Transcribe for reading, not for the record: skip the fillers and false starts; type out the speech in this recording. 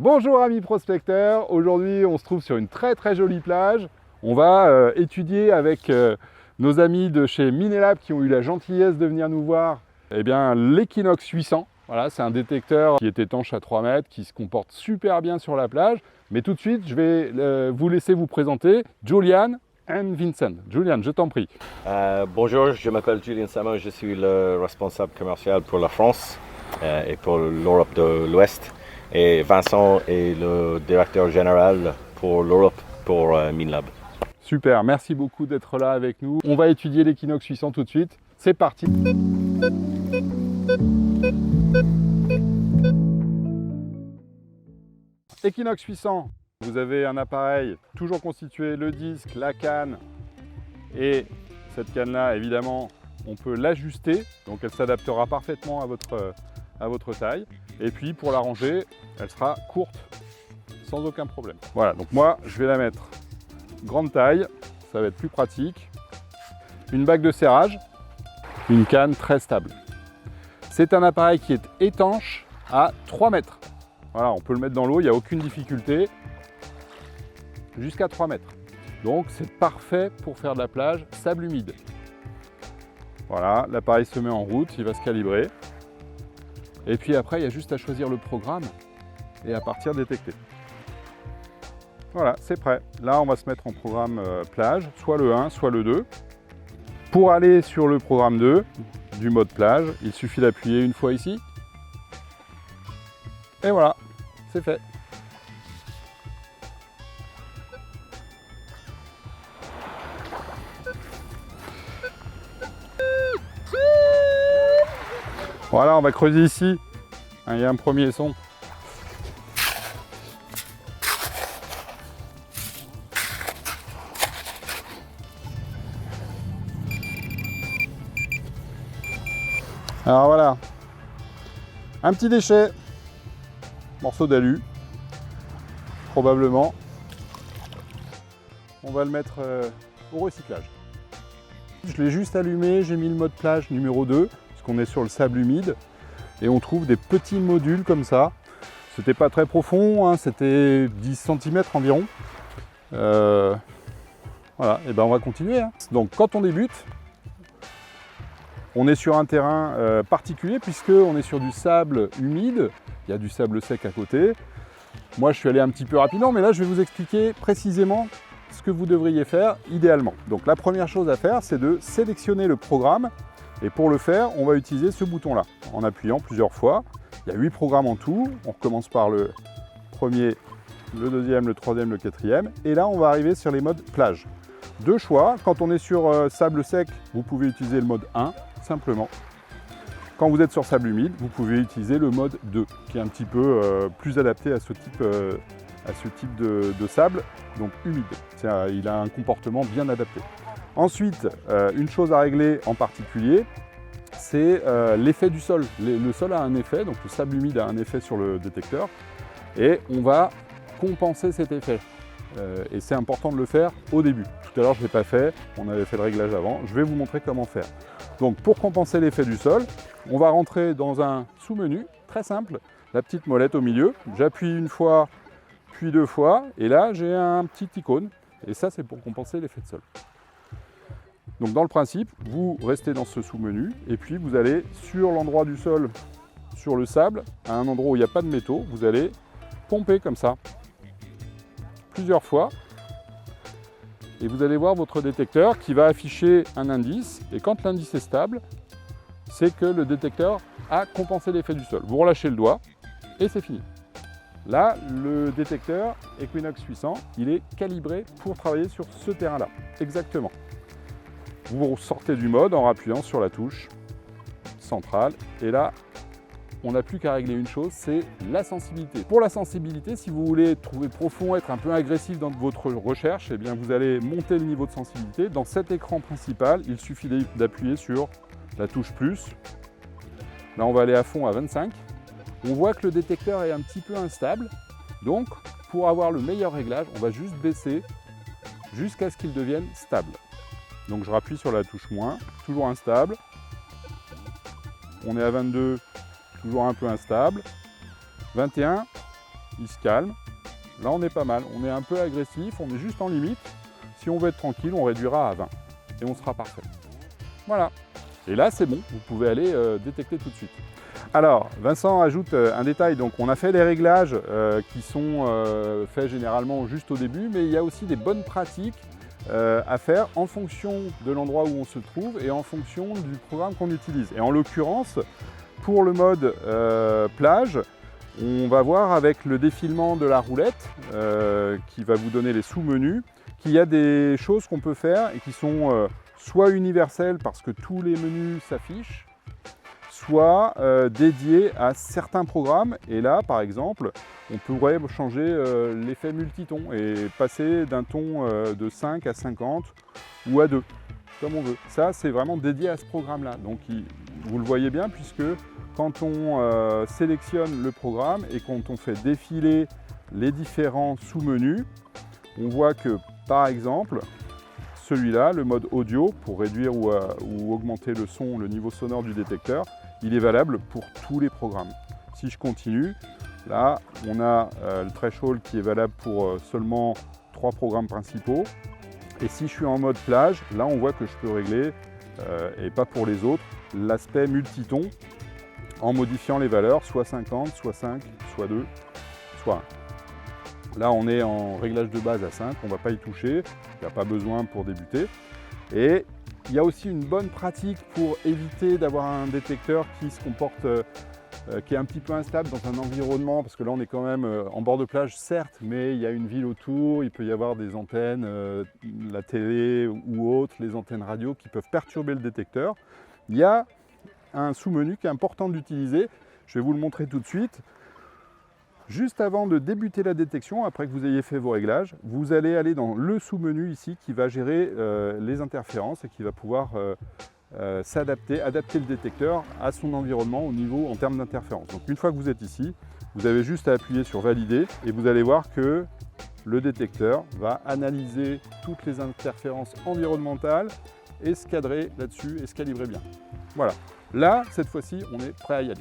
Bonjour amis prospecteurs, aujourd'hui on se trouve sur une très jolie plage. On va étudier avec nos amis de chez Minelab qui ont eu la gentillesse de venir nous voir l'Equinox 800. Voilà, c'est un détecteur qui est étanche à 3 mètres, qui se comporte super bien sur la plage. Mais tout de suite, je vais vous laisser vous présenter Julian et Vincent. Julian, je t'en prie. Bonjour, je m'appelle Julian Samo, je suis le responsable commercial pour la France et pour l'Europe de l'Ouest. Et Vincent est le directeur général pour l'Europe pour Minelab. Super, merci beaucoup d'être là avec nous. On va étudier l'Equinox 800 tout de suite. C'est parti. Equinox 800, vous avez un appareil toujours constitué, le disque, la canne, et cette canne-là, évidemment, on peut l'ajuster, donc elle s'adaptera parfaitement à votre taille. Et puis pour la ranger, elle sera courte, sans aucun problème. Voilà, donc moi, je vais la mettre grande taille, ça va être plus pratique. Une bague de serrage, une canne très stable. C'est un appareil qui est étanche à 3 mètres. Voilà, on peut le mettre dans l'eau, il n'y a aucune difficulté, jusqu'à 3 mètres. Donc c'est parfait pour faire de la plage sable humide. Voilà, l'appareil se met en route, il va se calibrer. Et puis après, il y a juste à choisir le programme et à partir détecter. Voilà, c'est prêt. Là, on va se mettre en programme plage, soit le 1, soit le 2. Pour aller sur le programme 2 du mode plage, il suffit d'appuyer une fois ici. Et voilà, c'est fait. Voilà, on va creuser ici. Il y a un premier son. Alors voilà, un petit déchet, morceau d'alu, probablement. On va le mettre au recyclage. Je l'ai juste allumé, j'ai mis le mode plage numéro 2, parce qu'on est sur le sable humide, et on trouve des petits modules comme ça. C'était pas très profond, hein, c'était 10 cm environ. Voilà, et ben on va continuer. Hein. Donc quand on débute, on est sur un terrain particulier puisqu'on est sur du sable humide, il y a du sable sec à côté. Moi je suis allé un petit peu rapidement, mais là je vais vous expliquer précisément ce que vous devriez faire idéalement. Donc la première chose à faire, c'est de sélectionner le programme. Et pour le faire, on va utiliser ce bouton-là, en appuyant plusieurs fois. Il y a 8 programmes en tout. On recommence par le premier, le deuxième, le troisième, le quatrième. Et là, on va arriver sur les modes plage. Deux choix. Quand on est sur sable sec, vous pouvez utiliser le mode 1, simplement. Quand vous êtes sur sable humide, vous pouvez utiliser le mode 2, qui est un petit peu plus adapté à ce type de sable, donc humide. Il a un comportement bien adapté. Ensuite, une chose à régler en particulier, c'est l'effet du sol. Le sol a un effet, donc le sable humide a un effet sur le détecteur, et on va compenser cet effet. Et c'est important de le faire au début. Tout à l'heure, je ne l'ai pas fait, on avait fait le réglage avant. Je vais vous montrer comment faire. Donc pour compenser l'effet du sol, on va rentrer dans un sous-menu, très simple, la petite molette au milieu. J'appuie une fois, puis 2 fois, et là j'ai un petit icône, et ça c'est pour compenser l'effet de sol. Donc dans le principe, vous restez dans ce sous-menu et puis vous allez sur l'endroit du sol, sur le sable, à un endroit où il n'y a pas de métaux, vous allez pomper comme ça, plusieurs fois. Et vous allez voir votre détecteur qui va afficher un indice. Et quand l'indice est stable, c'est que le détecteur a compensé l'effet du sol. Vous relâchez le doigt et c'est fini. Là, le détecteur Equinox 800, il est calibré pour travailler sur ce terrain-là, exactement. Vous sortez du mode en appuyant sur la touche centrale. Et là, on n'a plus qu'à régler une chose, c'est la sensibilité. Pour la sensibilité, si vous voulez trouver profond, être un peu agressif dans votre recherche, eh bien vous allez monter le niveau de sensibilité. Dans cet écran principal, il suffit d'appuyer sur la touche plus. Là, on va aller à fond à 25. On voit que le détecteur est un petit peu instable. Donc, pour avoir le meilleur réglage, on va juste baisser jusqu'à ce qu'il devienne stable. Donc je rappuie sur la touche moins, toujours instable. On est à 22, toujours un peu instable. 21, il se calme. Là, on est pas mal. On est un peu agressif, on est juste en limite. Si on veut être tranquille, on réduira à 20 et on sera parfait. Voilà. Et là, c'est bon, vous pouvez aller détecter tout de suite. Alors, Vincent ajoute un détail. Donc, on a fait des réglages qui sont faits généralement juste au début, mais il y a aussi des bonnes pratiques à faire en fonction de l'endroit où on se trouve et en fonction du programme qu'on utilise. Et en l'occurrence, pour le mode plage, on va voir avec le défilement de la roulette qui va vous donner les sous-menus qu'il y a des choses qu'on peut faire et qui sont soit universelles parce que tous les menus s'affichent, soit dédiés à certains programmes. Et là, par exemple, on pourrait changer l'effet multiton et passer d'un ton de 5 à 50 ou à 2, comme on veut. Ça, c'est vraiment dédié à ce programme-là. Donc, vous le voyez bien, puisque quand on sélectionne le programme et quand on fait défiler les différents sous-menus, on voit que, par exemple, celui-là, le mode audio, pour réduire ou augmenter le son, le niveau sonore du détecteur, il est valable pour tous les programmes. Si je continue, là, on a le threshold qui est valable pour seulement 3 programmes principaux. Et si je suis en mode plage, là, on voit que je peux régler, et pas pour les autres, l'aspect multiton en modifiant les valeurs, soit 50, soit 5, soit 2, soit 1. Là, on est en réglage de base à 5, on ne va pas y toucher, il n'y a pas besoin pour débuter. Et il y a aussi une bonne pratique pour éviter d'avoir un détecteur qui se comporte, qui est un petit peu instable dans un environnement, parce que là on est quand même en bord de plage, certes, mais il y a une ville autour, il peut y avoir des antennes, la télé ou autres, les antennes radio qui peuvent perturber le détecteur. Il y a un sous-menu qui est important d'utiliser, je vais vous le montrer tout de suite. Juste avant de débuter la détection, après que vous ayez fait vos réglages, vous allez aller dans le sous-menu ici qui va gérer les interférences et qui va pouvoir adapter le détecteur à son environnement au niveau en termes d'interférences. Donc une fois que vous êtes ici, vous avez juste à appuyer sur valider et vous allez voir que le détecteur va analyser toutes les interférences environnementales et se cadrer là-dessus et se calibrer bien. Voilà. Là, cette fois-ci, on est prêt à y aller.